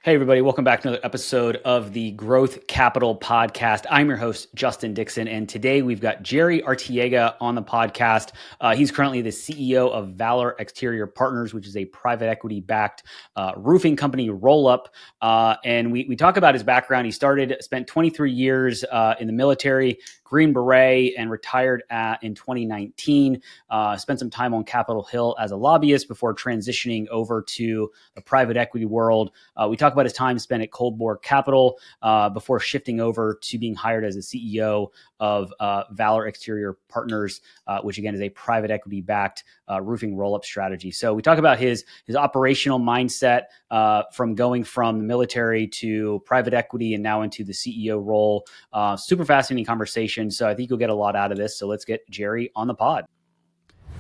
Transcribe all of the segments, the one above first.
Hey, everybody. Welcome back to another episode of the Growth Capital Podcast. I'm your host, Justin Dixon, and today we've got Jerry Arteaga on the podcast. He's currently the CEO of Valor Exterior Partners, which is a private equity-backed roofing company roll-up. And we talk about his background. He spent 23 years in the military, Green Beret, and retired in 2019. Spent some time on Capitol Hill as a lobbyist before transitioning over to the private equity world. We talk about his time spent at Cold War Capital before shifting over to being hired as the CEO of Valor Exterior Partners, which again is a private equity-backed roofing roll-up strategy. So we talk about his operational mindset from going from the military to private equity and now into the CEO role. Super fascinating conversation. So I think you'll get a lot out of this. So let's get Jerry on the pod.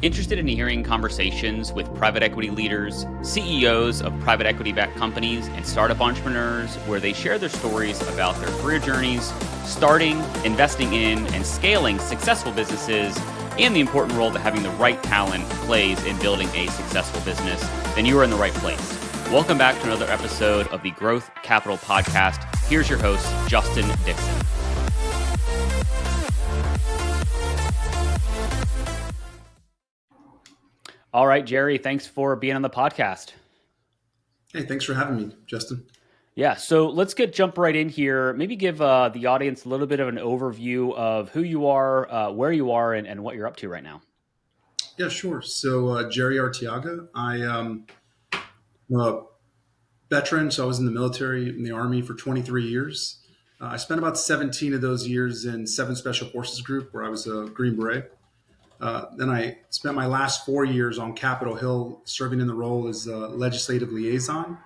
Interested in hearing conversations with private equity leaders, CEOs of private equity-backed companies, and startup entrepreneurs where they share their stories about their career journeys, starting, investing in, and scaling successful businesses, and the important role that having the right talent plays in building a successful business, then you are in the right place. Welcome back to another episode of the Growth Capital Podcast. Here's your host, Justin Dixon. All right, Jerry, thanks for being on the podcast. Hey, thanks for having me, Justin. Yeah, so let's jump right in here. Maybe give the audience a little bit of an overview of who you are, where you are, and what you're up to right now. Yeah, sure. So Jerry Arteaga, I'm a veteran, so I was in the military, in the Army for 23 years. I spent about 17 of those years in 7 Special Forces Group, where I was a Green Beret. Then I spent my last 4 years on Capitol Hill serving in the role as a legislative liaison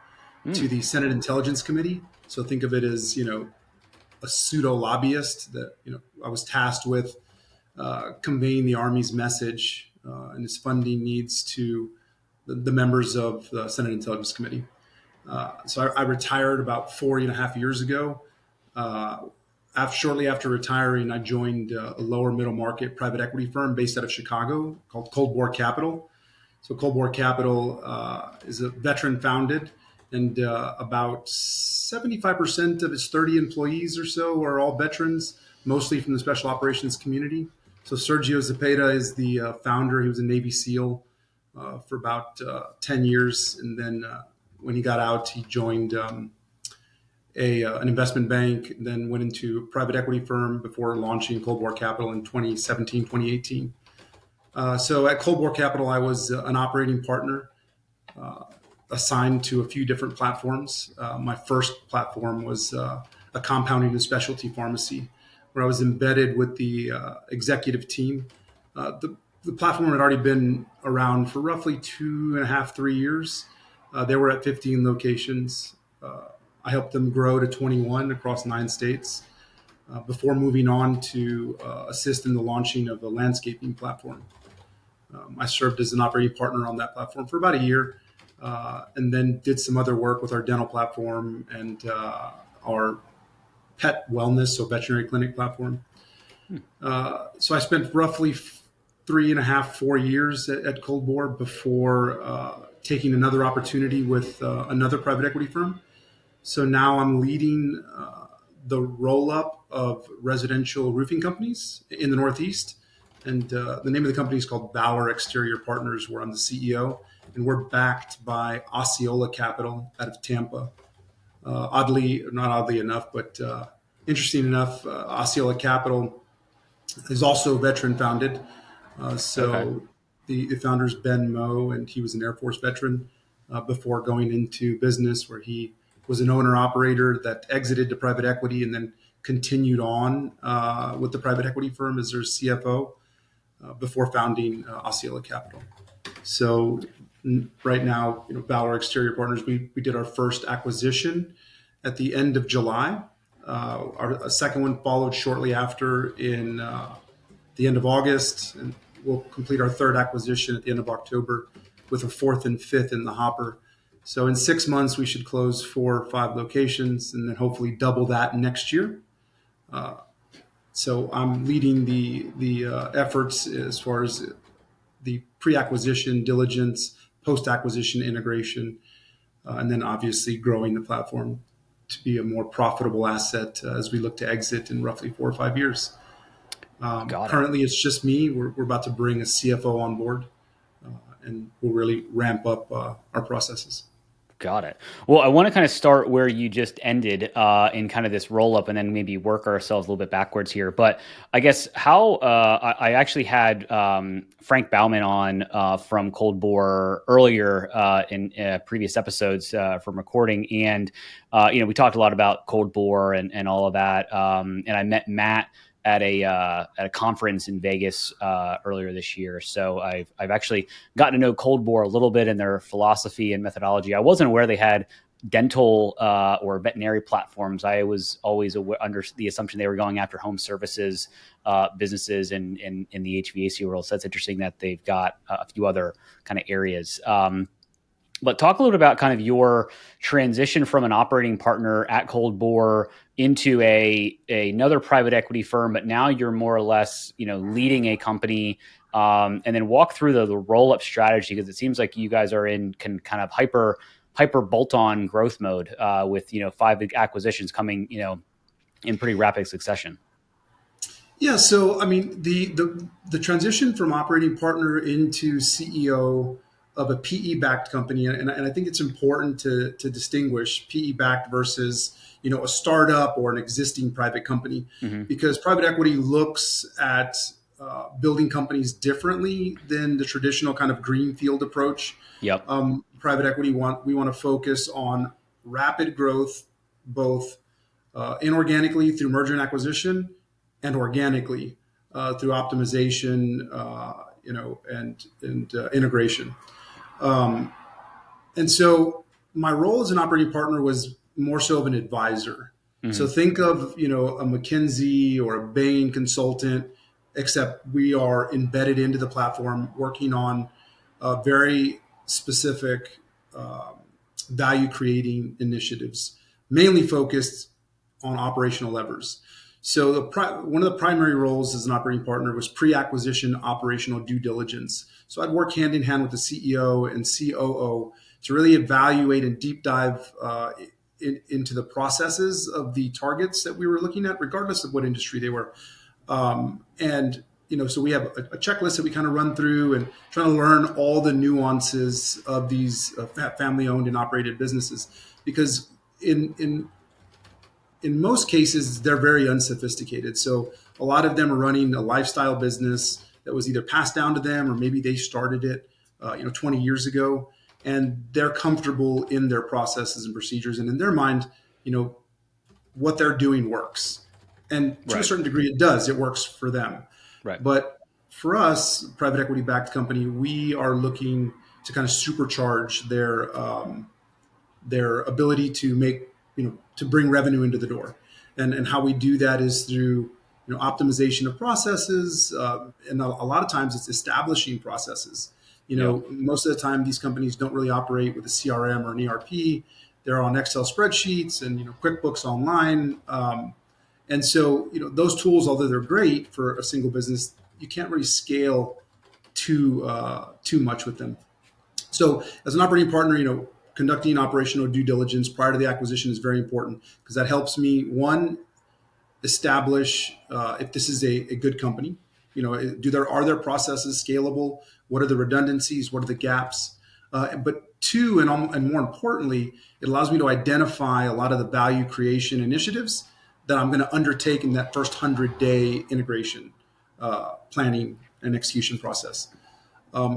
to the Senate Intelligence Committee. So think of it as, a pseudo lobbyist that, I was tasked with conveying the Army's message and its funding needs to the members of the Senate Intelligence Committee. So I retired about 4.5 years ago. Shortly after retiring, I joined a lower middle market private equity firm based out of Chicago called Cold War Capital. So Cold War Capital is a veteran founded, and about 75% of its 30 employees or so are all veterans, mostly from the special operations community. So Sergio Zepeda is the founder. He was a Navy SEAL for about 10 years. And then when he got out, he joined an investment bank, then went into a private equity firm before launching Cold War Capital in 2017, 2018. So at Cold War Capital, I was an operating partner assigned to a few different platforms. My first platform was a compounding and specialty pharmacy, where I was embedded with the executive team. The platform had already been around for roughly 2.5, 3 years. They were at 15 locations. I helped them grow to 21 across 9 states before moving on to assist in the launching of a landscaping platform. I served as an operating partner on that platform for about a year, and then did some other work with our dental platform and our pet wellness, so veterinary clinic platform. So I spent roughly 3.5, 4 years at Cold War before taking another opportunity with another private equity firm. So now I'm leading the roll-up of residential roofing companies in the Northeast. And the name of the company is called Valor Exterior Partners, where I'm the CEO. And we're backed by Osceola Capital out of Tampa. Not oddly enough, but interesting enough, Osceola Capital is also veteran founded. Okay. The founder's Ben Moe, and he was an Air Force veteran before going into business, where he was an owner operator that exited to private equity and then continued on with the private equity firm as their CFO before founding Osceola Capital. So right now, Valor Exterior Partners, we did our first acquisition at the end of July. Our second one followed shortly after in the end of August, and we'll complete our third acquisition at the end of October with a fourth and fifth in the hopper. So in 6 months, we should close 4 or 5 locations, and then hopefully double that next year. So I'm leading the efforts as far as the pre-acquisition diligence, post-acquisition integration, and then obviously growing the platform to be a more profitable asset as we look to exit in roughly 4 or 5 years. Got it. Currently, it's just me. We're about to bring a CFO on board, and we'll really ramp up our processes. Got it. Well, I want to kind of start where you just ended in kind of this roll up and then maybe work ourselves a little bit backwards here. But I guess how I actually had Frank Bauman on from Cold Bore earlier in previous episodes from recording. And, we talked a lot about Cold Bore and all of that. And I met Matt at a conference in Vegas earlier this year. So I've actually gotten to know Cold Bore a little bit and their philosophy and methodology. I wasn't aware they had dental or veterinary platforms. I was always under the assumption they were going after home services businesses in the HVAC world. So that's interesting that they've got a few other kind of areas. But talk a little bit about kind of your transition from an operating partner at Cold Bore into another private equity firm, but now you're more or less, leading a company, and then walk through the roll up strategy, because it seems like you guys are in kind of hyper bolt on growth mode with 5 acquisitions coming in pretty rapid succession. Yeah, so I mean, the transition from operating partner into CEO of a PE backed company, and I think it's important to distinguish PE backed versus a startup or an existing private company, Mm-hmm. because private equity looks at building companies differently than the traditional kind of greenfield approach. Yep. Private equity we want to focus on rapid growth, both inorganically through merger and acquisition, and organically through optimization, and integration. And so my role as an operating partner was more so of an advisor. Mm-hmm. So think of a McKinsey or a Bain consultant, except we are embedded into the platform, working on very specific value creating initiatives, mainly focused on operational levers. So one of the primary roles as an operating partner was pre-acquisition operational due diligence. So I'd work hand in hand with the CEO and COO to really evaluate and deep dive into the processes of the targets that we were looking at, regardless of what industry they were. And so we have a checklist that we kind of run through and trying to learn all the nuances of these family-owned and operated businesses, because in most cases, they're very unsophisticated. So a lot of them are running a lifestyle business that was either passed down to them or maybe they started it, 20 years ago, and they're comfortable in their processes and procedures. And in their mind, what they're doing works. And to a certain degree, it does. It works for them. Right. But for us, private equity backed company, we are looking to kind of supercharge their ability to make, to bring revenue into the door. And how we do that is through, optimization of processes. And a lot of times it's establishing processes. Most of the time these companies don't really operate with a CRM or an ERP. They're on Excel spreadsheets and, QuickBooks online. And so, those tools, although they're great for a single business, you can't really scale too much with them. So as an operating partner, conducting operational due diligence prior to the acquisition is very important, because that helps me, one, establish if this is a good company. Are their processes scalable? What are the redundancies? What are the gaps? But two, and more importantly, it allows me to identify a lot of the value creation initiatives that I'm going to undertake in that first 100-day integration planning and execution process.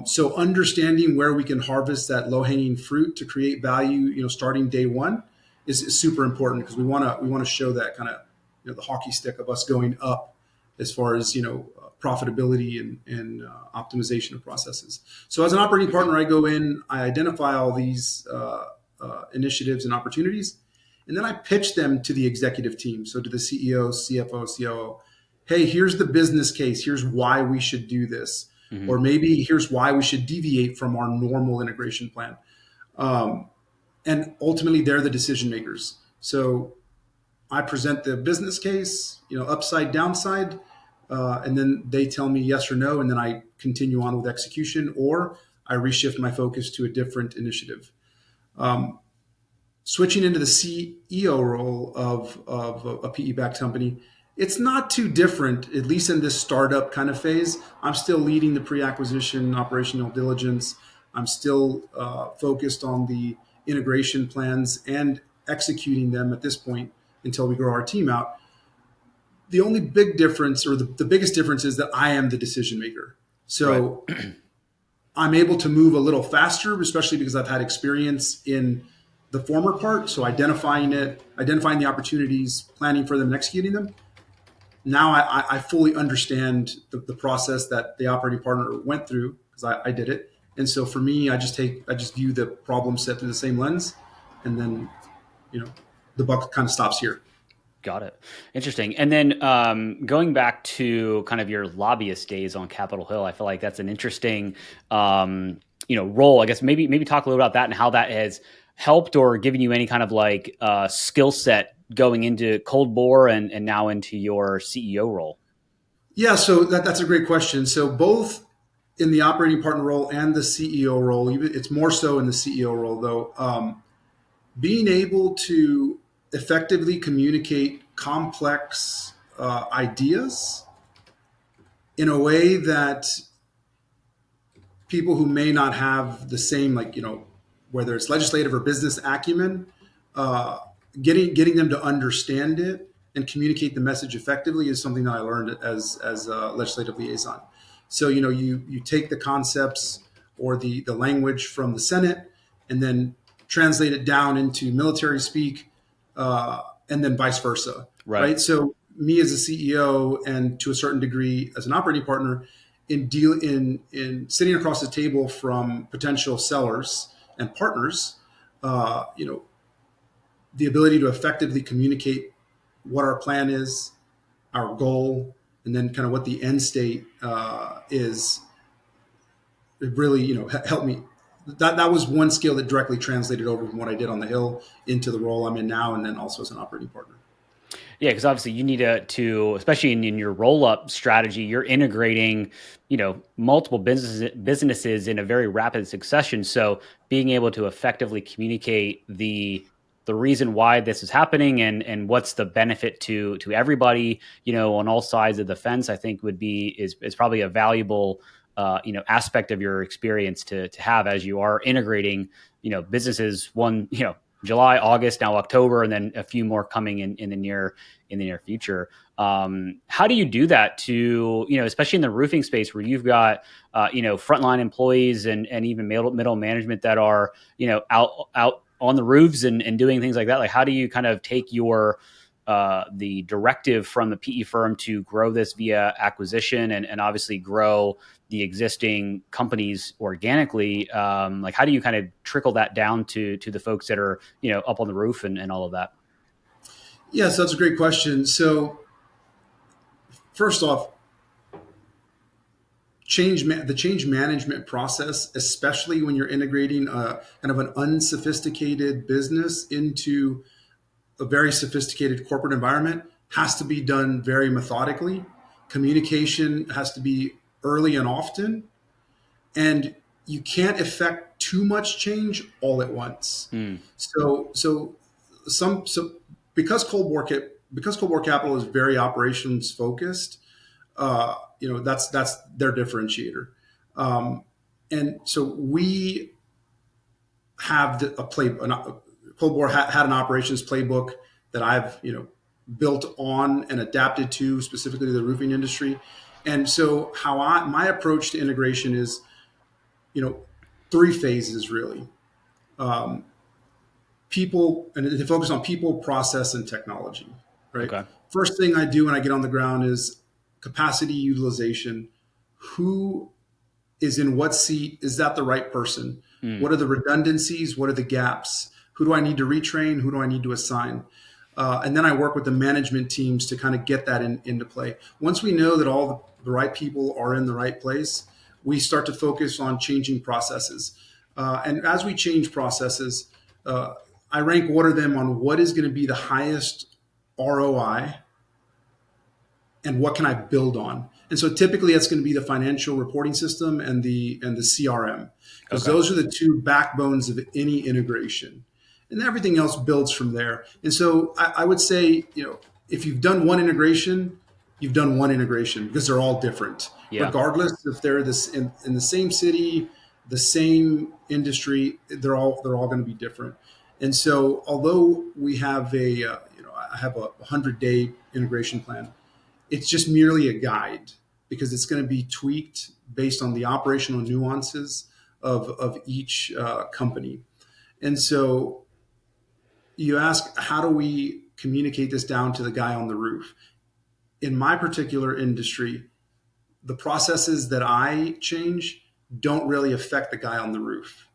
So understanding where we can harvest that low-hanging fruit to create value, starting day one, is super important, because we want to show that kind of the hockey stick of us going up as far as profitability and optimization of processes. So as an operating partner, I go in, I identify all these initiatives and opportunities, and then I pitch them to the executive team. So to the CEO, CFO, COO, hey, here's the business case. Here's why we should do this. Mm-hmm. Or maybe here's why we should deviate from our normal integration plan. And ultimately, they're the decision makers. So I present the business case, upside, downside, and then they tell me yes or no, and then I continue on with execution, or I reshift my focus to a different initiative. switching into the CEO role of a PE-backed company, it's not too different, at least in this startup kind of phase. I'm still leading the pre-acquisition operational diligence. I'm still focused on the integration plans and executing them at this point until we grow our team out. The only big difference, or the biggest difference, is that I am the decision maker. Right. So I'm able to move a little faster, especially because I've had experience in the former part. So identifying the opportunities, planning for them, and executing them. Now I fully understand the process that the operating partner went through because I did it. And so for me, I just view the problem set through the same lens, and then you know the buck kind of stops here. Got it. Interesting. And then going back to kind of your lobbyist days on Capitol Hill, I feel like that's an interesting, role. I guess maybe talk a little about that and how that has helped or given you any kind of like skill set going into Cold Bore and now into your CEO role. Yeah, so that's a great question. So both in the operating partner role and the CEO role, even it's more so in the CEO role though. Being able to effectively communicate complex ideas in a way that people who may not have the same, like, whether it's legislative or business acumen, uh, getting them to understand it and communicate the message effectively is something that I learned as a legislative liaison. So you take the concepts or the language from the Senate and then translate it down into military speak, and then vice versa, Right. right? So me as a CEO and to a certain degree as an operating partner, in sitting across the table from potential sellers and partners, the ability to effectively communicate what our plan is, our goal, and then kind of what the end state is. It really, helped me. That was one skill that directly translated over from what I did on the Hill into the role I'm in now, and then also as an operating partner. Yeah, because obviously you need to especially in your roll up strategy, you're integrating, multiple businesses in a very rapid succession. So being able to effectively communicate the reason why this is happening and what's the benefit to everybody, on all sides of the fence, I think is probably a valuable aspect of your experience to have as you are integrating, businesses July, August, now October, and then a few more coming in the near future. How do you do that to, especially in the roofing space where you've got, frontline employees and even middle management that are, out on the roofs and doing things like that? Like, how do you kind of take the directive from the PE firm to grow this via acquisition and obviously grow the existing companies organically? Like, how do you kind of trickle that down to the folks that are, up on the roof and all of that? Yeah, so that's a great question. So first off, the change management process, especially when you're integrating kind of an unsophisticated business into a very sophisticated corporate environment, has to be done very methodically. Communication has to be early and often, and you can't effect too much change all at once. Mm, So because Cold War Capital is very operations focused, that's their differentiator. Um, and so we have Cold War had an operations playbook that I've built on and adapted to specifically to the roofing industry. And so my approach to integration is, three phases really. Um, People, and they focus on people, process, and technology. Right. okay. First thing I do when I get on the ground is capacity utilization. Who is in what seat? Is that the right person? Mm, What are the redundancies? What are the gaps? Who do I need to retrain? Who do I need to assign? And then I work with the management teams to kind of get that into play. Once we know that all the right people are in the right place, we start to focus on changing processes. And as we change processes, I rank order them on what is going to be the highest ROI and what can I build on. And so typically that's going to be the financial reporting system and the CRM, because okay. those are the two backbones of any integration. and everything else builds from there. And so I would say, if you've done one integration, you've done one integration because they're all different, Yeah. regardless if they're this in the same city, the same industry, they're all going to be different. And so, although we have I have a 100-day integration plan, it's just merely a guide because it's going to be tweaked based on the operational nuances of each company. And so you ask, how do we communicate this down to the guy on the roof? In my particular industry, the processes that I change don't really affect the guy on the roof.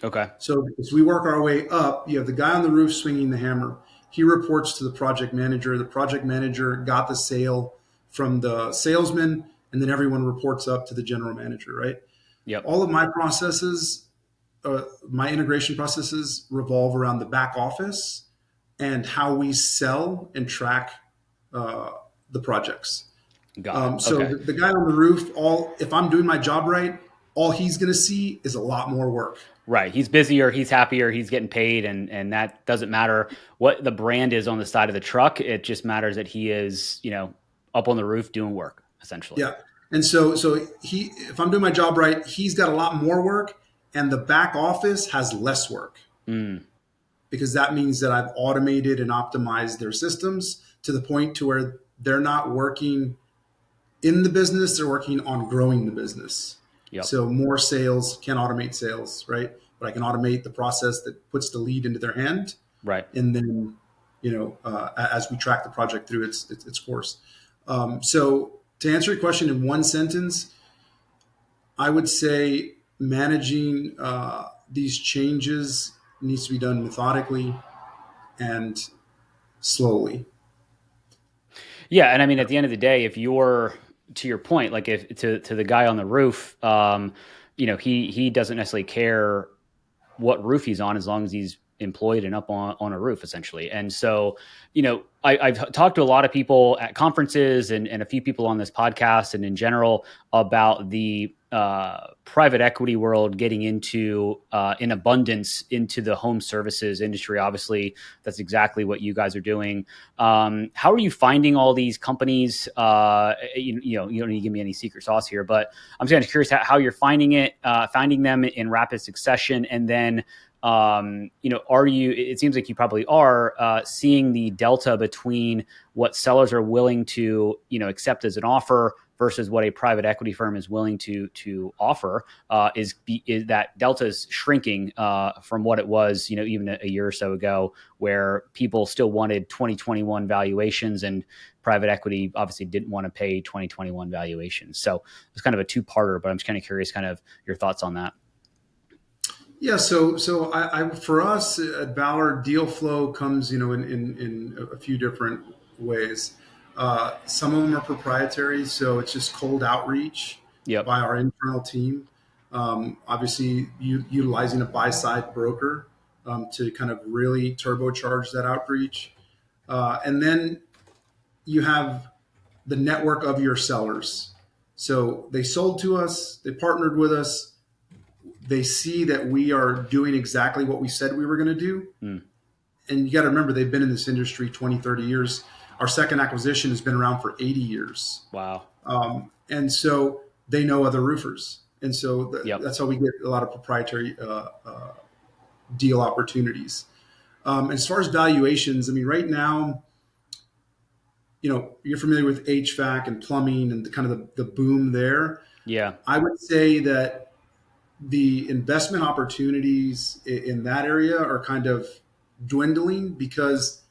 Okay. So as we work our way up, you have the guy on the roof swinging the hammer. He reports to the project manager. The project manager got the sale from the salesman, and then everyone reports up to the general manager, right? Yep. All of my integration processes revolve around the back office and how we sell and track the projects. Got it. So Okay. the guy on the roof, if I'm doing my job right, all he's going to see is a lot more work. Right. He's busier, he's happier, he's getting paid, and that doesn't matter what the brand is on the side of the truck. It just matters that he is, up on the roof doing work, essentially. Yeah. And so if I'm doing my job right, he's got a lot more work, and the back office has less work because that means that I've automated and optimized their systems to the point to where they're not working in the business, they're working on growing the business. Yep. So more sales, can automate sales, right? But I can automate the process that puts the lead into their hand. Right. And then, as we track the project through its course. So to answer your question in one sentence, I would say managing these changes needs to be done methodically and slowly. Yeah, and I mean, at the end of the day, if you're to your point, like if to the guy on the roof, he doesn't necessarily care what roof he's on as long as he's employed and up on a roof, essentially. And so, I've talked to a lot of people at conferences and a few people on this podcast and in general about the private equity world getting into in abundance into the home services industry. Obviously, that's exactly what you guys are doing. How are you finding all these companies? You don't need to give me any secret sauce here, but I'm just kind of curious how you're finding them in rapid succession, and then are you, it seems like you probably are seeing the delta between what sellers are willing to, accept as an offer versus what a private equity firm is willing to offer, is that delta is shrinking from what it was, even a year or so ago, where people still wanted 2021 valuations and private equity obviously didn't want to pay 2021 valuations. So it's kind of a two-parter, but I'm just kind of curious, kind of your thoughts on that. Yeah, so I for us at Valor, deal flow comes in a few different ways. Some of them are proprietary, so it's just cold outreach Yep. by our internal team. Obviously, utilizing a buy side broker to kind of really turbocharge that outreach, and then you have the network of your sellers. So they sold to us, they partnered with us. They see that we are doing exactly what we said we were going to do. And you got to remember, they've been in this industry 20, 30 years. Our second acquisition has been around for 80 years. Wow. And so they know other roofers. And so Yep. that's how we get a lot of proprietary deal opportunities. As far as valuations, I mean, right now, you're familiar with HVAC and plumbing and kind of the boom there. Yeah. I would say that the investment opportunities in that area are kind of dwindling because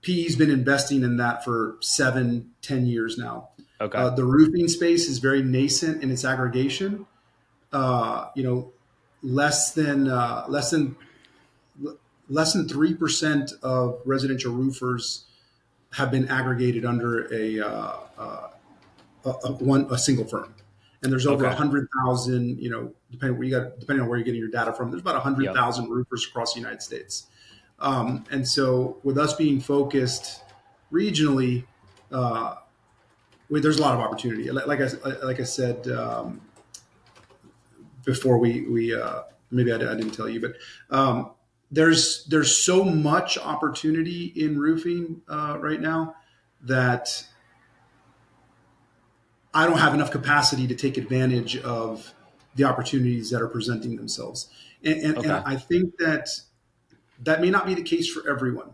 PE's been investing in that for 7-10 years now. Okay. The roofing space is very nascent in its aggregation. Less than 3% of residential roofers have been aggregated under a single firm. And there's over 100,000, depending on where you're getting your data from, there's about 100,000 roofers across the United States. And so with us being focused regionally, there's a lot of opportunity. Like I said before, we maybe I didn't tell you, but there's so much opportunity in roofing right now that I don't have enough capacity to take advantage of the opportunities that are presenting themselves. And Okay. I think that that may not be the case for everyone.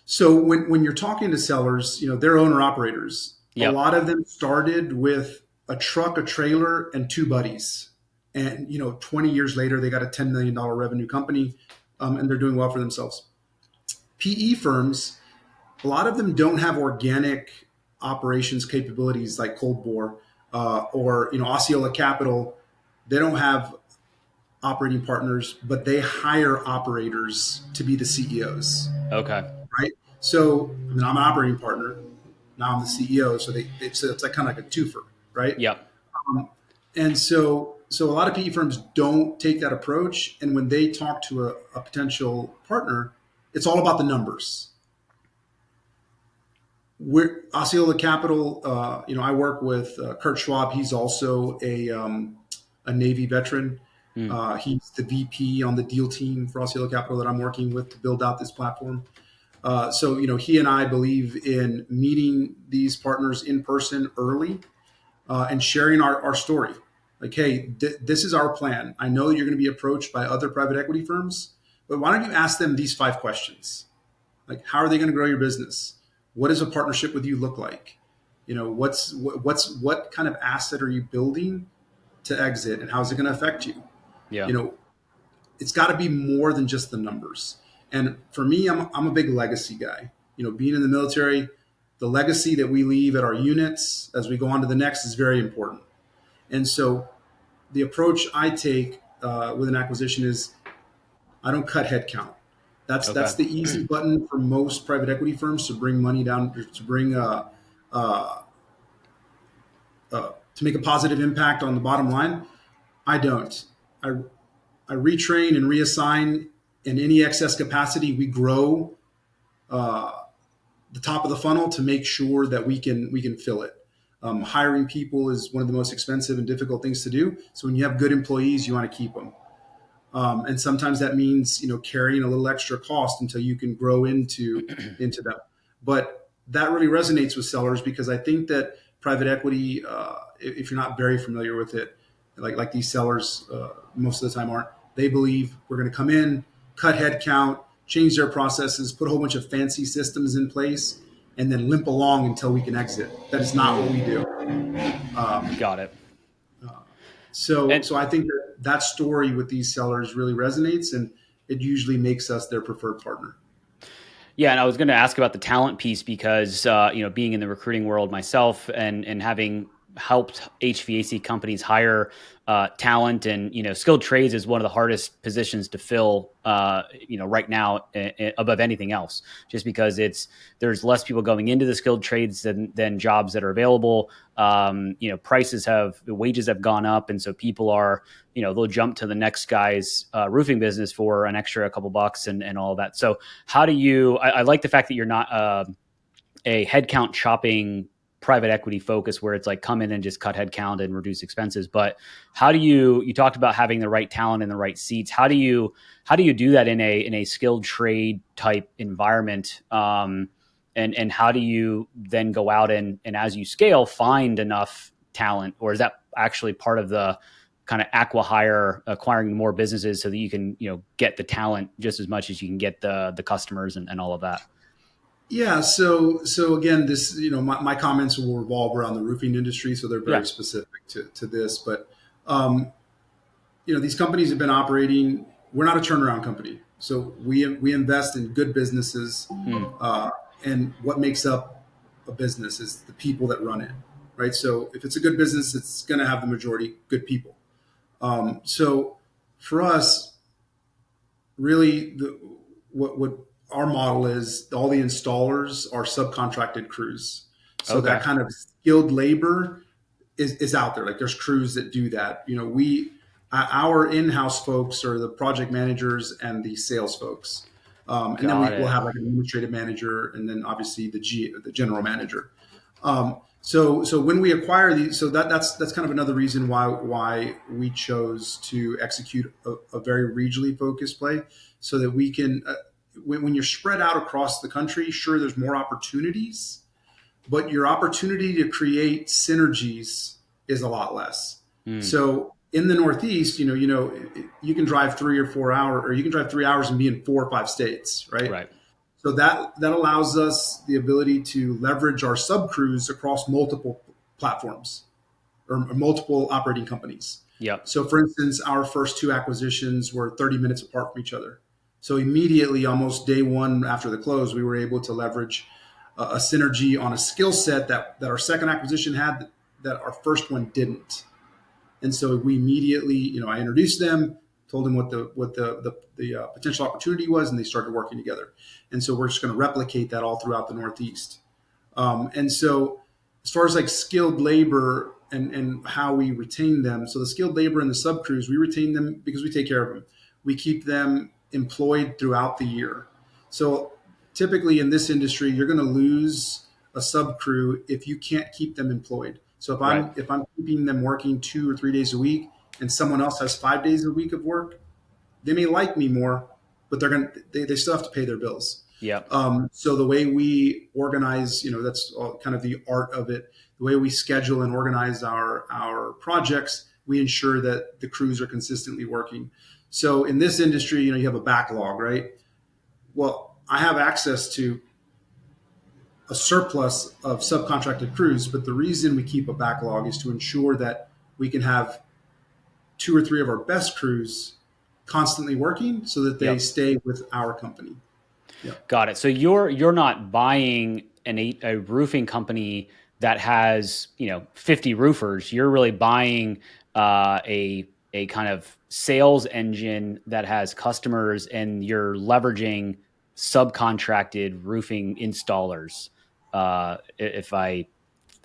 So when you're talking to sellers, they're owner operators. A Yep. lot of them started with a truck, a trailer, and two buddies. And 20 years later, they got a $10 million revenue company, and they're doing well for themselves. PE firms, a lot of them don't have organic operations capabilities like Cold Bore or Osceola Capital. They don't have operating partners, but they hire operators to be the CEOs, Okay. right? So I'm an operating partner. Now I'm the CEO. So it's like kind of like a twofer, right? Yep. And so a lot of PE firms don't take that approach. And when they talk to a potential partner, it's all about the numbers. We're Osceola Capital. I work with Kurt Schwab. He's also a Navy veteran. Mm. He's the VP on the deal team for Osceola Capital that I'm working with to build out this platform. So he and I believe in meeting these partners in person early and sharing our story. Like, hey, this is our plan. I know that you're going to be approached by other private equity firms, but why don't you ask them these 5 questions? Like, how are they going to grow your business? What does a partnership with you look like? What kind of asset are you building to exit, and how is it going to affect you? Yeah. You know, it's got to be more than just the numbers. And for me, I'm a big legacy guy. Being in the military, the legacy that we leave at our units as we go on to the next is very important. And so the approach I take with an acquisition is I don't cut headcount. That's Okay. the easy button for most private equity firms to bring money down, to bring uh, to make a positive impact on the bottom line. I don't. I I retrain and reassign in any excess capacity. We grow uh, the top of the funnel to make sure that we can fill it. Hiring people is one of the most expensive and difficult things to do. So when you have good employees, you want to keep them. And sometimes that means carrying a little extra cost until you can grow into them. But that really resonates with sellers because I think that private equity, if you're not very familiar with it, like these sellers most of the time aren't. They believe we're going to come in, cut headcount, change their processes, put a whole bunch of fancy systems in place, and then limp along until we can exit. That is not what we do. Got it. So, And so I think that story with these sellers really resonates, and it usually makes us their preferred partner. yeah, and I was going to ask about the talent piece because being in the recruiting world myself and having helped HVAC companies hire talent and skilled trades is one of the hardest positions to fill right now above anything else, just because there's less people going into the skilled trades than jobs that are available. Wages have gone up, and so people are they'll jump to the next guy's roofing business for an extra couple bucks and all that. So how do you? I like the fact that you're not a headcount chopping private equity focus where it's like come in and just cut headcount and reduce expenses. But how do you talked about having the right talent in the right seats? How do you do that in a skilled trade type environment? And how do you then go out and as you scale, find enough talent, or is that actually part of the kind of acqui-hire, acquiring more businesses so that you can get the talent just as much as you can get the customers and all of that? Yeah. So again, this my comments will revolve around the roofing industry, so they're Yeah. very specific to this. But these companies have been operating. We're not a turnaround company, so we invest in good businesses, Hmm. uh, and what makes up a business is the people that run it, right? So if it's a good business, it's going to have the majority good people. So for us, really, what our model is, all the installers are subcontracted crews. So Okay. that kind of skilled labor is out there. Like there's crews that do that. Our in-house folks are the project managers and the sales folks. And then Got we'll it. have like an administrative manager and then obviously the general manager. So when we acquire these, so that's kind of another reason why we chose to execute a very regionally focused play, so that we can when you're spread out across the country, sure, there's more opportunities, but your opportunity to create synergies is a lot less. Mm, So in the Northeast, you can drive 3 or 4 hours, or you can drive 3 hours and be in 4 or 5 states, right? right. So that allows us the ability to leverage our sub crews across multiple platforms or multiple operating companies. Yep. So, for instance, our first two acquisitions were 30 minutes apart from each other. So immediately, almost day one after the close, we were able to leverage a synergy on a skill set that our second acquisition had that our first one didn't. And so we immediately, I introduced them, told them what the potential opportunity was, and they started working together. And so we're just going to replicate that all throughout the Northeast. And so as far as like skilled labor and how we retain them, so the skilled labor and the sub crews, we retain them because we take care of them. We keep them employed throughout the year. So typically in this industry, you're going to lose a sub crew if you can't keep them employed. So if Right. I'm keeping them working 2 or 3 days a week, and someone else has 5 days a week of work, they may like me more, but they still have to pay their bills. Yep. So the way we organize, that's all kind of the art of it. The way we schedule and organize our projects, we ensure that the crews are consistently working. So in this industry, you have a backlog, right? Well, I have access to a surplus of subcontracted crews, but the reason we keep a backlog is to ensure that we can have 2 or 3 of our best crews constantly working so that they Yep. stay with our company. Yeah. Got it. So you're not buying a roofing company that has 50 roofers. You're really buying a kind of sales engine that has customers, and you're leveraging subcontracted roofing installers. If I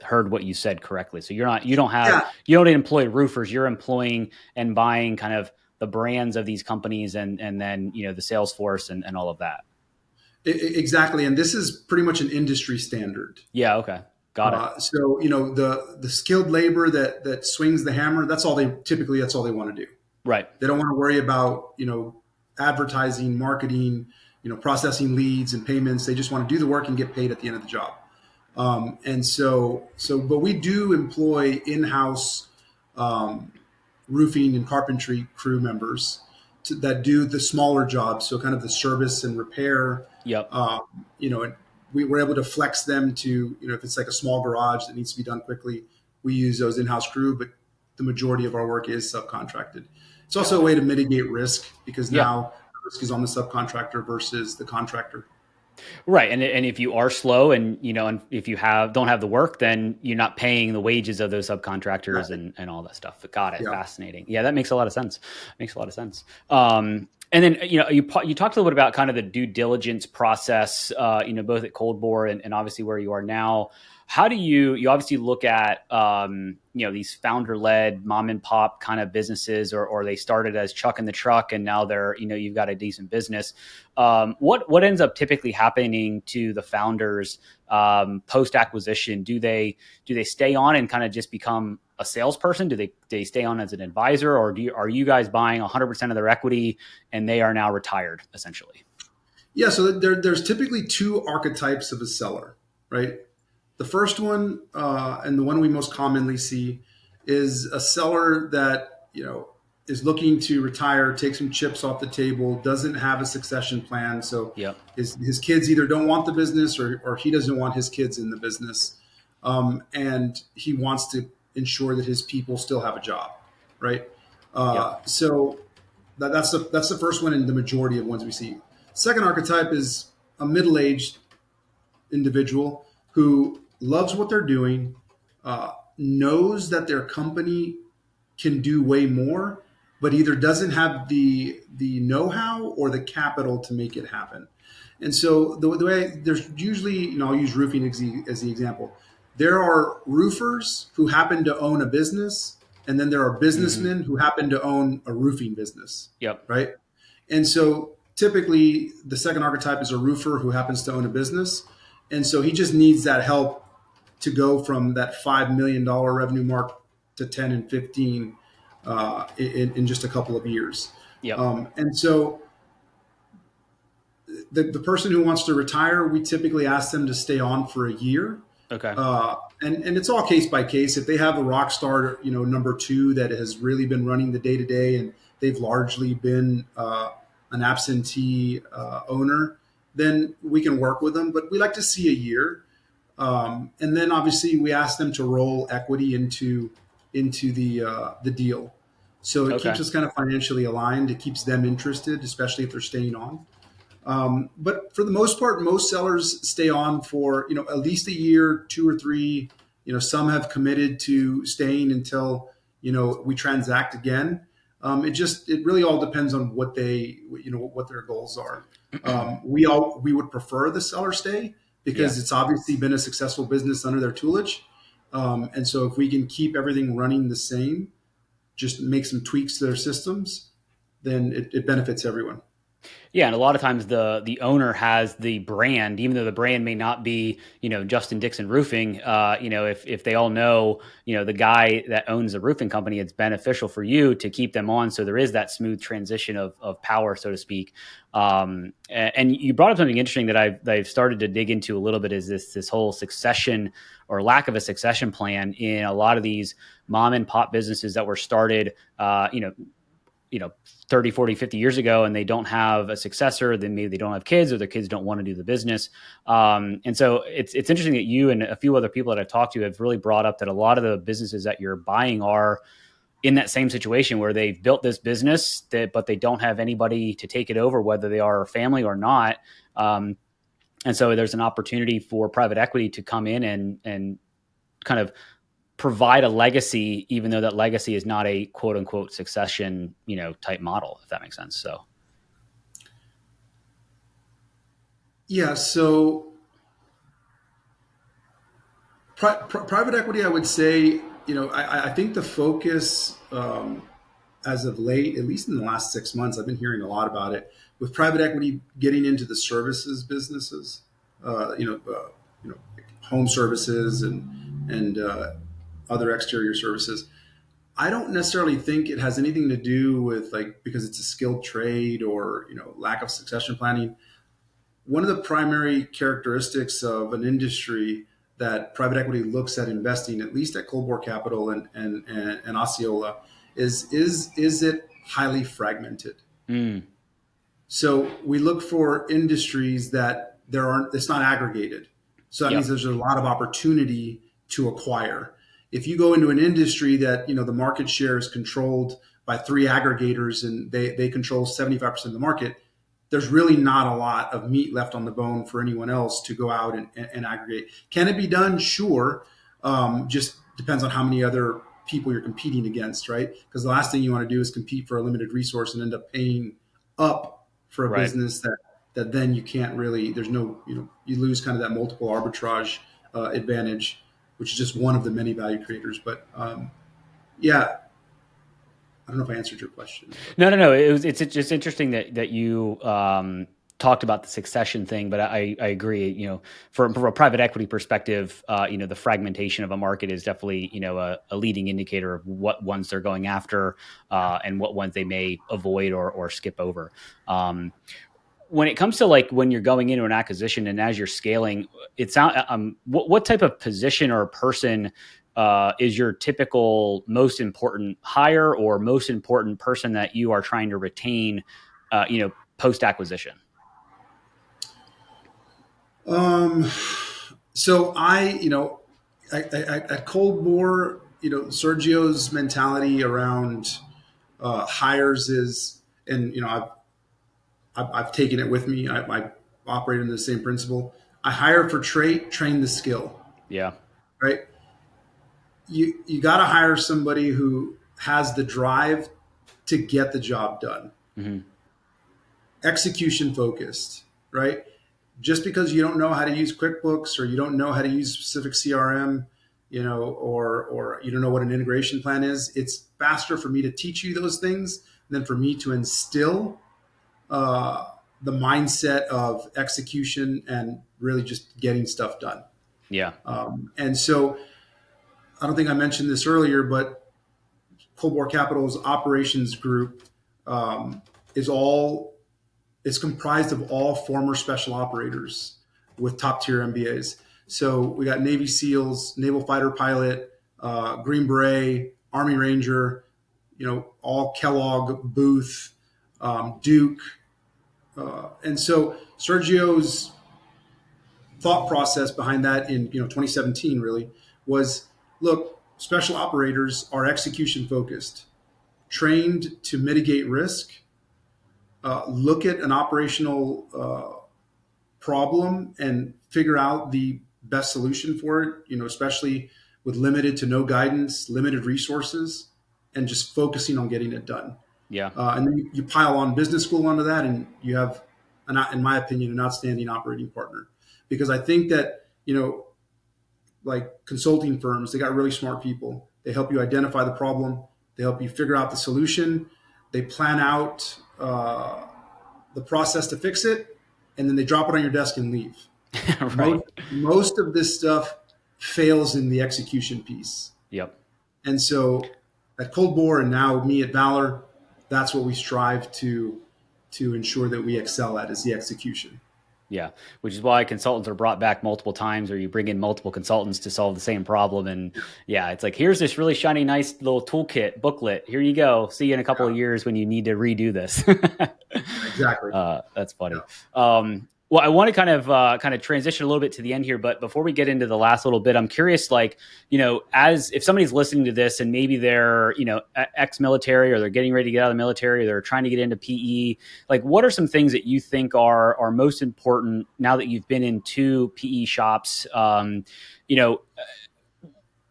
heard what you said correctly, so Yeah, you don't employ roofers. You're employing and buying kind of the brands of these companies, and then the sales force and all of that. exactly. And this is pretty much an industry standard. Yeah. Okay. Got it. So the skilled labor that swings the hammer, that's all they want to do. Right. They don't want to worry about advertising, marketing, processing leads and payments. They just want to do the work and get paid at the end of the job. But we do employ in-house roofing and carpentry crew members that do the smaller jobs. So kind of the service and repair. Yep. And we were able to flex them to, if it's like a small garage that needs to be done quickly, we use those in-house crew, but the majority of our work is subcontracted. It's also a way to mitigate risk because Yeah. now the risk is on the subcontractor versus the contractor. Right. And if you are slow, and if you don't have the work, then you're not paying the wages of those subcontractors Right. and all that stuff. But got it. Yeah. Fascinating. Yeah, that makes a lot of sense. Makes a lot of sense. And then you talked a little bit about kind of the due diligence process, both at Cold Bore and obviously where you are now. How do you obviously look at these founder led mom and pop kind of businesses, or they started as Chuck in the truck and now they're you've got a decent business. What ends up typically happening to the founders post acquisition? Do they stay on and kind of just become a salesperson? Do they stay on as an advisor, or are you guys buying 100% of their equity and they are now retired essentially? Yeah. So there's typically two archetypes of a seller, right? The first one, and the one we most commonly see, is a seller that is looking to retire, take some chips off the table, doesn't have a succession plan. So Yep. his kids either don't want the business or he doesn't want his kids in the business, and he wants to ensure that his people still have a job, right? Yep. So that's the first one, and the majority of ones we see. Second archetype is a middle-aged individual who loves what they're doing, knows that their company can do way more, but either doesn't have the know-how or the capital to make it happen. And so the way there's usually, I'll use roofing as the example. There are roofers who happen to own a business, and then there are Mm-hmm. businessmen who happen to own a roofing business, Yep. right? And so typically the second archetype is a roofer who happens to own a business. And so he just needs that help to go from that $5 million revenue mark to 10 and 15 in just a couple of years. Yep. And so the person who wants to retire, we typically ask them to stay on for a year. Okay. And it's all case by case. If they have a rock star, number two that has really been running the day to day, and they've largely been an absentee owner, then we can work with them. But we like to see a year, and then obviously we ask them to roll equity into the deal. So it Okay. keeps us kind of financially aligned. It keeps them interested, especially if they're staying on. But for the most part, most sellers stay on for at least a year, 2 or 3. Some have committed to staying until we transact again. It really all depends on what what their goals are. We would prefer the seller stay Yeah. because it's obviously been a successful business under their tutelage, and so if we can keep everything running the same, just make some tweaks to their systems, then it benefits everyone. Yeah, and a lot of times the owner has the brand, even though the brand may not be, Justin Dixon Roofing. If they all know, the guy that owns the roofing company, it's beneficial for you to keep them on. So there is that smooth transition of power, so to speak. And you brought up something interesting that I've started to dig into a little bit, is this whole succession or lack of a succession plan in a lot of these mom and pop businesses that were started, 30, 40, 50 years ago, and they don't have a successor. Then maybe they don't have kids, or their kids don't want to do the business. And so it's interesting that you and a few other people that I've talked to have really brought up that a lot of the businesses that you're buying are in that same situation where they've built this business but they don't have anybody to take it over, whether they are a family or not. And so there's an opportunity for private equity to come in and kind of provide a legacy, even though that legacy is not a quote unquote succession, type model, if that makes sense. So, Yeah. So private equity, I would say, I think the focus as of late, at least in the last 6 months, I've been hearing a lot about it with private equity getting into the services businesses, home services and other exterior services. I don't necessarily think it has anything to do with because it's a skilled trade or lack of succession planning. One of the primary characteristics of an industry that private equity looks at investing, at least at Cold War Capital and Osceola, is it highly fragmented. mm, So we look for industries that it's not aggregated. So that means yep, there's a lot of opportunity to acquire. If you go into an industry that the market share is controlled by 3 aggregators and they control 75% of the market, there's really not a lot of meat left on the bone for anyone else to go out and aggregate. Can it be done? Sure. Just depends on how many other people you're competing against, right? Because the last thing you want to do is compete for a limited resource and end up paying up for a right. business that then you can't really, there's no, you lose kind of that multiple arbitrage advantage, which is just one of the many value creators. But yeah, I don't know if I answered your question. No. It's just interesting that you talked about the succession thing, but I agree. From a private equity perspective, the fragmentation of a market is definitely a leading indicator of what ones they're going after and what ones they may avoid or skip over. When it comes to when you're going into an acquisition and as you're scaling, what type of position or person is your typical most important hire or most important person that you are trying to retain, post acquisition? So at Cold War, Sergio's mentality around hires is, and I've taken it with me. I operate under the same principle. I hire for trait, train the skill. Yeah. Right? You got to hire somebody who has the drive to get the job done, Mm-hmm. execution focused. Right? Just because you don't know how to use QuickBooks or you don't know how to use specific CRM, or you don't know what an integration plan is, it's faster for me to teach you those things than for me to instill the mindset of execution and really just getting stuff done. Yeah. And so I don't think I mentioned this earlier, but Cold War Capital's operations group um, is all it's comprised of all former special operators with top tier MBAs. So we got Navy SEALs, naval fighter pilot, Green Beret, Army Ranger, all Kellogg, Booth, Duke. And so Sergio's thought process behind that in 2017 really was, look, special operators are execution focused, trained to mitigate risk, look at an operational problem and figure out the best solution for it, especially with limited to no guidance, limited resources, and just focusing on getting it done. Yeah. And then you pile on business school onto that, and you have, in my opinion, an outstanding operating partner. Because I think that, like consulting firms, they got really smart people. They help you identify the problem, they help you figure out the solution, they plan out the process to fix it, and then they drop it on your desk and leave. Right. Most of this stuff fails in the execution piece. Yep. And so at Cold Bore and now me at Valor, that's what we strive to ensure that we excel at, is the execution. Yeah, which is why consultants are brought back multiple times, or you bring in multiple consultants to solve the same problem. And yeah, it's like, here's this really shiny, nice little toolkit booklet. Here you go. See you in a couple of years when you need to redo this. Exactly. That's funny. Yeah. Well, I want to kind of transition a little bit to the end here, but before we get into the last little bit, I'm curious, like, as if somebody's listening to this and maybe they're, ex-military, or they're getting ready to get out of the military, or they're trying to get into PE, like, what are some things that you think are most important now that you've been in two PE shops? I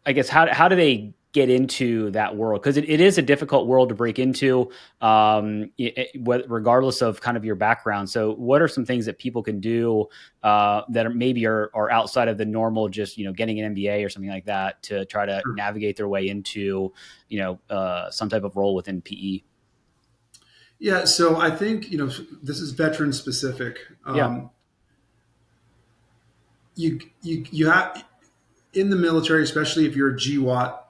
guess how do they get into that world? Because it is a difficult world to break into, regardless of kind of your background. So what are some things that people can do that are outside of the normal, just, getting an MBA or something like that, to try to navigate their way into, some type of role within PE? Yeah. So I think, this is veteran specific. Yeah. You have, in the military, especially if you're a GWAT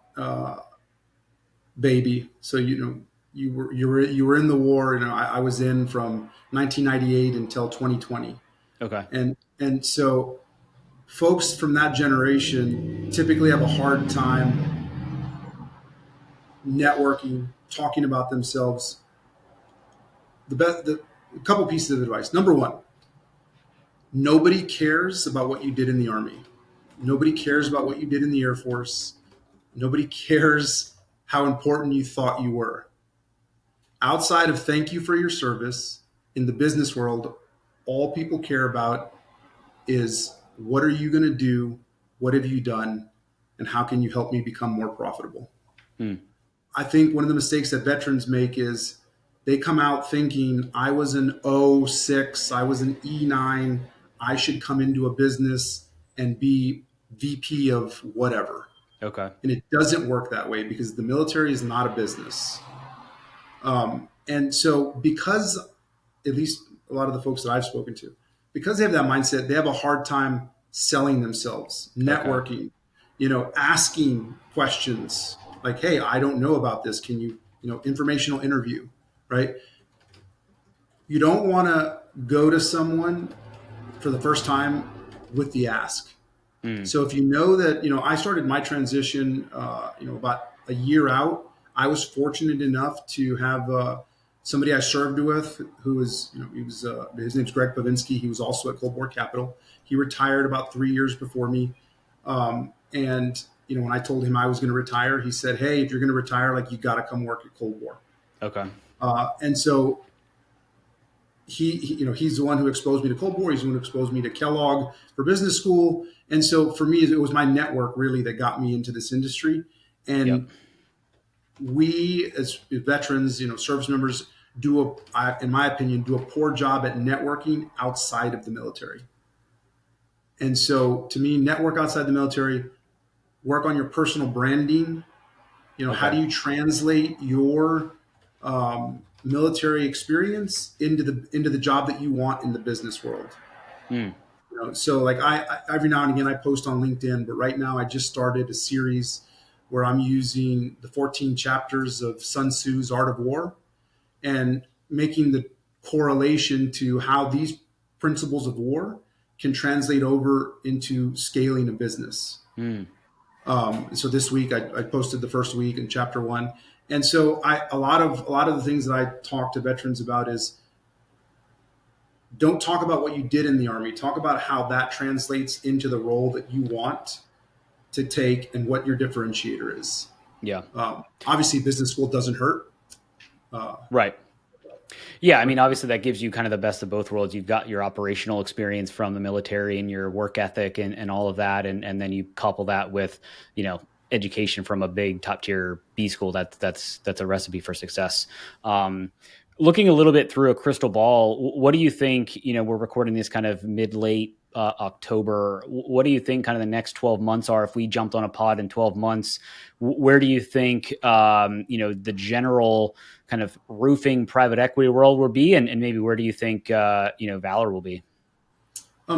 baby. So you were in the war. I was in from 1998 until 2020, Okay. and so folks from that generation typically have a hard time networking, talking about themselves. A couple pieces of advice. Number one, nobody cares about what you did in the Army. Nobody cares about what you did in the Air Force. Nobody cares how important you thought you were. Outside of thank you for your service, in the business world, all people care about is, what are you going to do? What have you done? And how can you help me become more profitable? I think one of the mistakes that veterans make is they come out thinking, I was an O6, I was an E9, I should come into a business and be VP of whatever. Okay. And it doesn't work that way, because the military is not a business. And so, because at least a lot of the folks that I've spoken to, because they have that mindset, they have a hard time selling themselves, networking, asking questions like, hey, I don't know about this. Can you, informational interview, right? You don't want to go to someone for the first time with the ask. So if you know that, I started my transition, about a year out. I was fortunate enough to have somebody I served with who was, his name's Greg Pavinsky. He was also at Cold War Capital. He retired about 3 years before me. And when I told him I was going to retire, he said, hey, if you're going to retire, like, you got to come work at Cold War. Okay. And so he's the one who exposed me to Cold War. He's the one who exposed me to Kellogg for business school. And so for me, it was my network really that got me into this industry. And we, as veterans, service members, in my opinion, do a poor job at networking outside of the military. And so to me, network outside the military, work on your personal branding. How do you translate your military experience into the job that you want in the business world? So like I every now and again I post on LinkedIn, but right now I just started a series where I'm using the 14 chapters of Sun Tzu's Art of War and making the correlation to how these principles of war can translate over into scaling a business. Mm, So this week I posted the first week in chapter one, and so a lot of the things that I talk to veterans about is don't talk about what you did in the Army. Talk about how that translates into the role that you want to take and what your differentiator is. yeah. Obviously, business school doesn't hurt. Uh, Right. Yeah, I but mean, obviously that gives you kind of the best of both worlds. You've got your operational experience from the military and your work ethic and all of that, and then you couple that with, education from a big top tier B school. That's a recipe for success. Looking a little bit through a crystal ball, what do you think? We're recording this kind of mid late October. What do you think kind of the next 12 months are? If we jumped on a pod in 12 months, where do you think the general kind of roofing private equity world will be, and maybe where do you think Valor will be?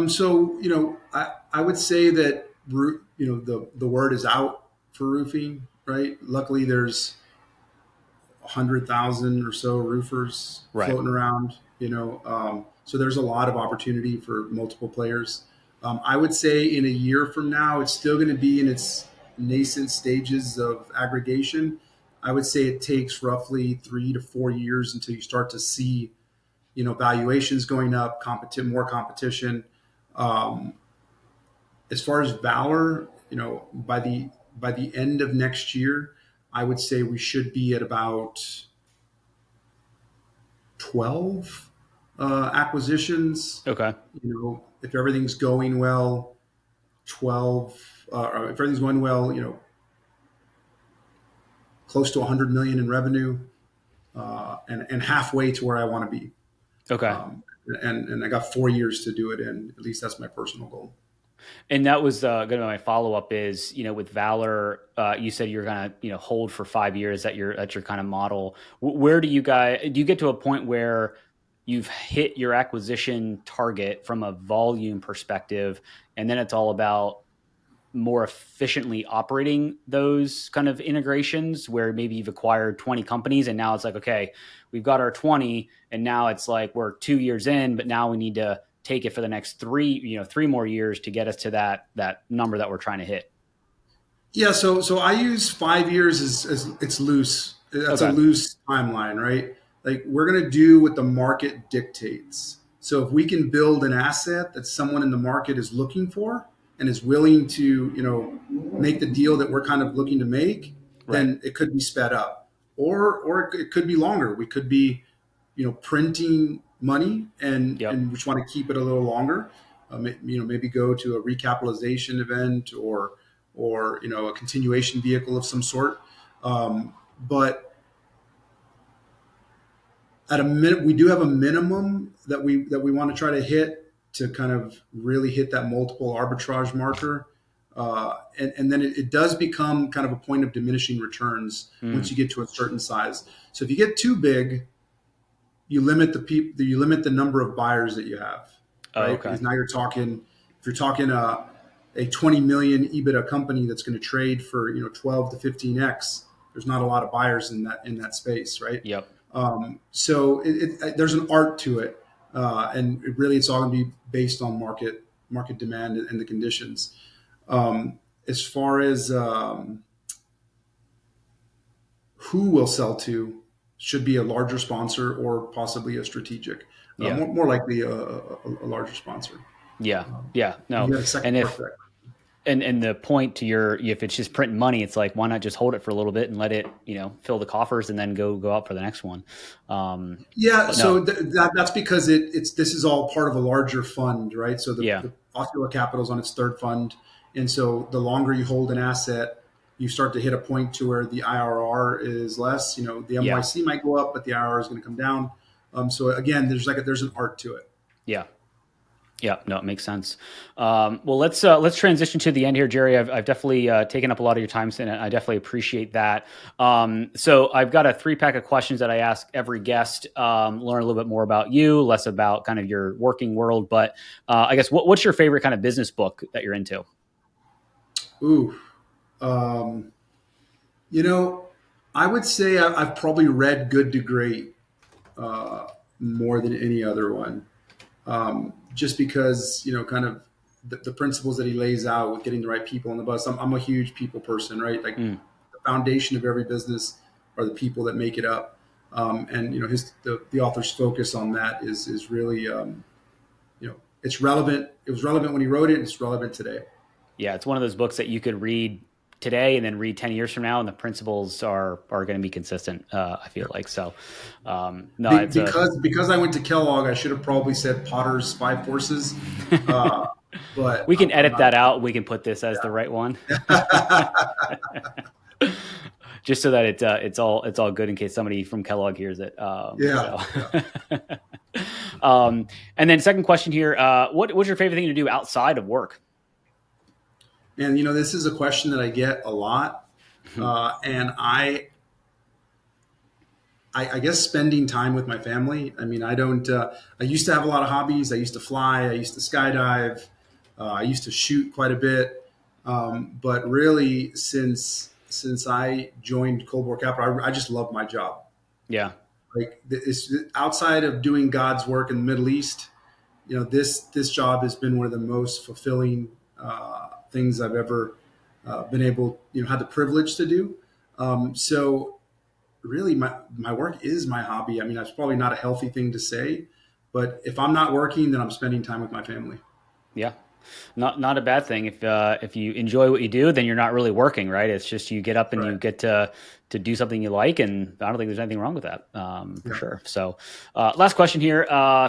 so I would say that the word is out for roofing, right? Luckily, there's 100,000 or so roofers Right. floating around. So there's a lot of opportunity for multiple players. I would say in a year from now, it's still going to be in its nascent stages of aggregation. I would say it takes roughly 3 to 4 years until you start to see, valuations going up, more competition. Um, as far as Valor, by the end of next year, I would say we should be at about 12 acquisitions. Okay. If everything's going well, 12. If everything's going well, close to 100 million in revenue, and halfway to where I want to be. Okay. And I got 4 years to do it in. At least that's my personal goal. And that was going to be my follow up is, with Valor, you said you're going to, hold for 5 years at your kind of model. Where do you get to a point where you've hit your acquisition target from a volume perspective, and then it's all about more efficiently operating those kind of integrations where maybe you've acquired 20 companies and now it's like, okay, we've got our 20 and now it's like we're 2 years in, but now we need to take it for the next three more years to get us to that number that we're trying to hit. Yeah, so I use 5 years as it's loose. That's a Okay. loose timeline, right? Like we're gonna do what the market dictates. So if we can build an asset that someone in the market is looking for and is willing to, make the deal that we're kind of looking to make, Right. then it could be sped up, or it could be longer. We could be, printing money Yep. and we just want to keep it a little longer. Maybe go to a recapitalization event or a continuation vehicle of some sort. But at a minute, we do have a minimum that we want to try to hit to kind of really hit that multiple arbitrage marker. And then it does become kind of a point of diminishing returns once Mm. you get to a certain size. So if you get too big, you limit the number of buyers that you have, Oh, right? okay. Because now if you're talking a 20 million EBITDA company that's going to trade for 12 to 15x, there's not a lot of buyers in that space, right? Yep. So there's an art to it, and it's all going to be based on market demand and the conditions. As far as who we'll sell to, should be a larger sponsor or possibly a strategic. Yeah. More likely a larger sponsor. Yeah. Yeah. No. You had a second And part if to that. and the point to if it's just printing money, it's like, why not just hold it for a little bit and let it, fill the coffers and then go out for the next one. Yeah, But so no. that's because this is all part of a larger fund, right? So Yeah. the Osceola Capital is on its third fund, and so the longer you hold an asset, you start to hit a point to where the IRR is less. The Yeah. MYC might go up, but the IRR is going to come down. So again, there's an art to it. Yeah. Yeah, no, it makes sense. Well, let's transition to the end here, Jerry. I've definitely taken up a lot of your time, and I definitely appreciate that. So I've got a 3 pack of questions that I ask every guest. Learn a little bit more about you, less about kind of your working world. But I guess what's your favorite kind of business book that you're into? Ooh, um, you know, I would say I've probably read Good to Great uh, more than any other one, just because kind of the principles that he lays out with getting the right people on the bus. I'm a huge people person, right? Like Mm, the foundation of every business are the people that make it up, and the author's focus on that is really it's relevant. It was relevant when he wrote it, and it's relevant today. yeah, it's one of those books that you could read today and then read 10 years from now, and the principles are going to be consistent. I feel like so. No, it's a Because I went to Kellogg, I should have probably said Potter's Five Forces, uh, but we can I'm edit not. that out. We can put this as the right one. Yeah. Just so that it's all good in case somebody from Kellogg hears it. Yeah, yeah. And then second question here: what's your favorite thing to do outside of work? And this is a question that I get a lot, and I guess spending time with my family. I mean, I don't. I used to have a lot of hobbies. I used to fly. I used to skydive. I used to shoot quite a bit. But really, since I joined Cold War Capital, I just love my job. Yeah, Like it's outside of doing God's work in the Middle East. This job has been one of the most fulfilling things I've ever been able, had the privilege to do. So really, my work is my hobby. I mean, that's probably not a healthy thing to say, but if I'm not working, then I'm spending time with my family. yeah. Not a bad thing. If you enjoy what you do, then you're not really working, right? It's just you get up and you Right. get to do something you like, and I don't think there's anything wrong with that, for Yeah. sure. So, last question here: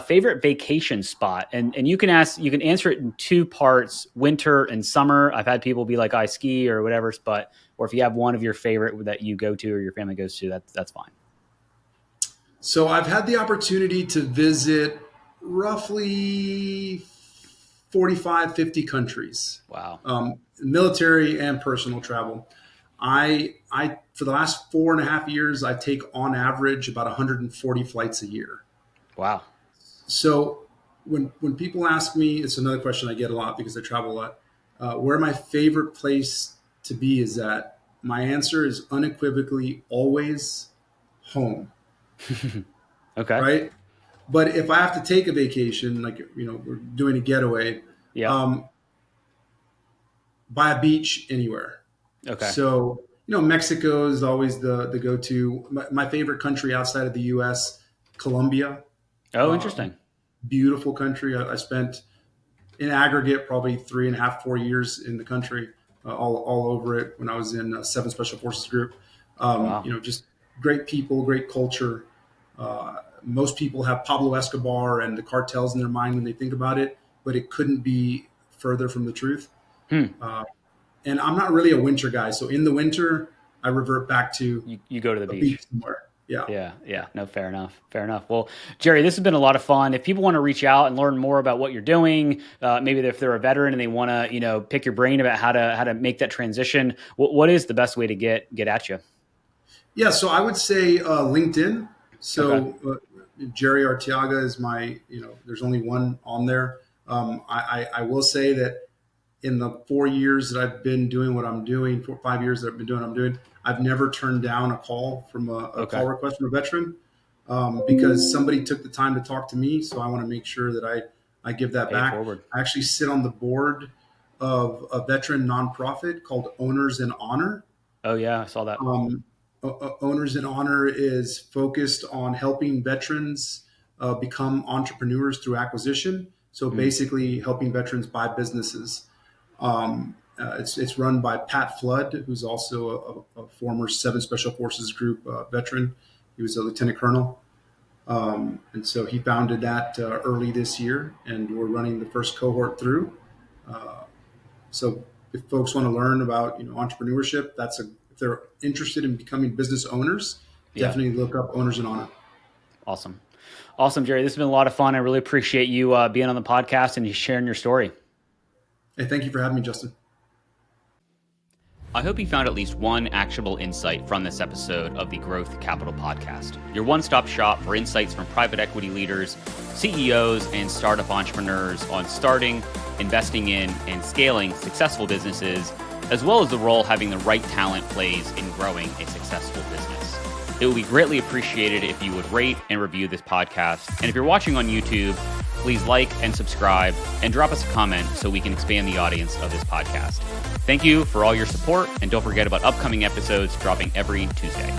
favorite vacation spot, and you can answer it in 2 parts: winter and summer. I've had people be like, I ski or whatever, but or if you have one of your favorite that you go to or your family goes to, that's fine. So I've had the opportunity to visit roughly 45, 50 countries, Wow, military and personal travel. I for the last 4.5 years, I take on average about 140 flights a year. wow, So when people ask me, it's another question I get a lot because I travel a lot. Where my favorite place to be is at. My answer is unequivocally always home, okay, right? But if I have to take a vacation, like we're doing a getaway, yeah, um, by a beach anywhere. okay. So Mexico is always the go to. My favorite country outside of the U.S., Colombia. Oh, Uh, interesting. Beautiful country. I spent in aggregate probably 3.5, 4 years in the country, all over it when I was in 7 Special Forces Group. Wow. Just great people, great culture. Most people have Pablo Escobar and the cartels in their mind when they think about it, but it couldn't be further from the truth. Hmm. Uh, and I'm not really a winter guy, so in the winter I revert back to You go to the a beach. beach somewhere. Yeah. Yeah, yeah. No, fair enough. Fair enough. Well, Jerry, this has been a lot of fun. If people want to reach out and learn more about what you're doing, maybe if they're a veteran and they want to, pick your brain about how to make that transition, what is the best way to get at you? Yeah, so I would say LinkedIn. Okay. So Jerry Arteaga is my, there's only one on there. I will say that in the 4 years that I've been doing what I'm doing, 4 5 years that I've been doing what I'm doing, I've never turned down a call from a Okay. call request from a veteran because somebody took the time to talk to me. So I want to make sure that I give that Pay it back. forward. I actually sit on the board of a veteran nonprofit called Owners in Honor. Oh yeah, I saw that. Um, Owners in Honor is focused on helping veterans become entrepreneurs through acquisition. So Hmm. basically, helping veterans buy businesses. It's run by Pat Flood, who's also a former 7 Special Forces Group veteran. He was a lieutenant colonel. And so he founded that early this year, and we're running the first cohort through. So if folks want to learn about entrepreneurship, if they're interested in becoming business owners, Yeah. definitely look up Owners in Honor. Awesome. Awesome, Jerry. This has been a lot of fun. I really appreciate you being on the podcast and you sharing your story. Hey, thank you for having me, Justin. I hope you found at least one actionable insight from this episode of the Growth Capital Podcast, your one-stop shop for insights from private equity leaders, CEOs, and startup entrepreneurs on starting, investing in, and scaling successful businesses, as well as the role having the right talent plays in growing a successful business. It would be greatly appreciated if you would rate and review this podcast. And if you're watching on YouTube, please like and subscribe and drop us a comment so we can expand the audience of this podcast. Thank you for all your support, and don't forget about upcoming episodes dropping every Tuesday.